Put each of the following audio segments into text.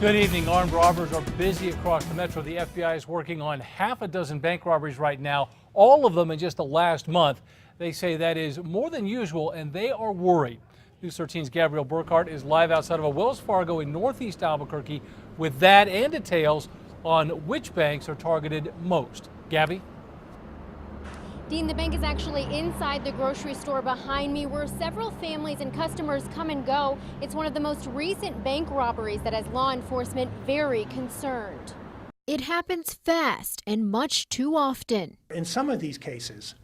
Good evening. Armed robbers are busy across the metro. The FBI is working on half a dozen bank robberies right now, all of them in just the last month. They say that is more than usual, and they are worried. News 13's Gabrielle Burkhart is live outside of a Wells Fargo in northeast Albuquerque with that and details on which banks are targeted most. Gabby? Dean, the bank is actually inside the grocery store behind me where several families and customers come and go. It's one of the most recent bank robberies that has law enforcement very concerned. It happens fast and much too often. In some of these cases,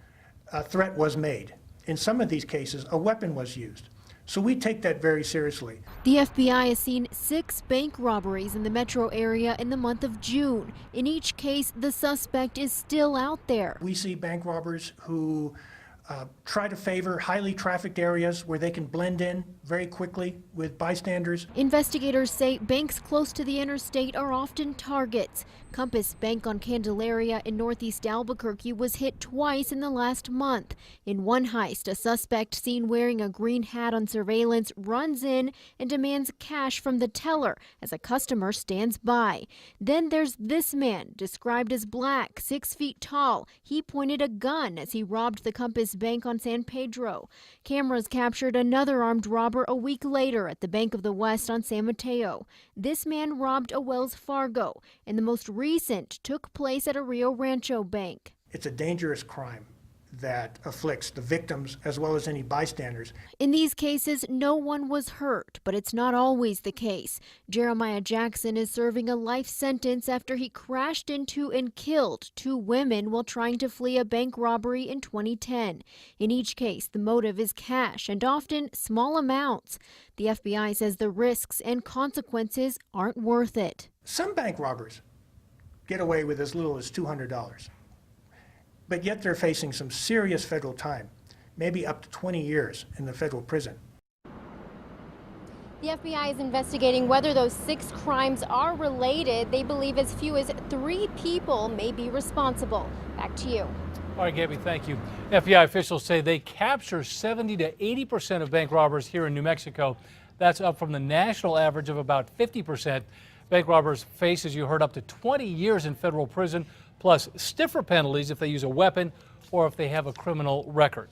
a threat was made. In some of these cases, a weapon was used. So we take that very seriously. The FBI has seen 6 bank robberies in the metro area in the month of June. In each case, the suspect is still out there. We see bank robbers who try to favor highly trafficked areas where they can blend in very quickly with bystanders. Investigators say banks close to the interstate are often targets. Compass Bank on Candelaria in northeast Albuquerque was hit twice in the last month. In one heist, a suspect seen wearing a green hat on surveillance runs in and demands cash from the teller as a customer stands by. Then there's this man, described as black, 6 feet tall. He pointed a gun as he robbed the Compass Bank on San Pedro. Cameras captured another armed robber a week later at the Bank of the West on San Mateo. This man robbed a Wells Fargo, and the most recent took place at a Rio Rancho bank. It's a dangerous crime that afflicts the victims as well as any bystanders. In these cases, no one was hurt, but it's not always the case. Jeremiah Jackson is serving a life sentence after he crashed into and killed 2 women while trying to flee a bank robbery in 2010. In each case, the motive is cash and often small amounts. The FBI says the risks and consequences aren't worth it. Some bank robbers get away with as little as $200. But yet they're facing some serious federal time, maybe up to 20 years in the federal prison. The FBI is investigating whether those 6 crimes are related. They believe as few as 3 people may be responsible. Back to you. All right, Gabby, thank you. FBI officials say they capture 70 to 80% of bank robbers here in New Mexico. That's up from the national average of about 50%. Bank robbers face, as you heard, up to 20 years in federal prison, plus stiffer penalties if they use a weapon or if they have a criminal record.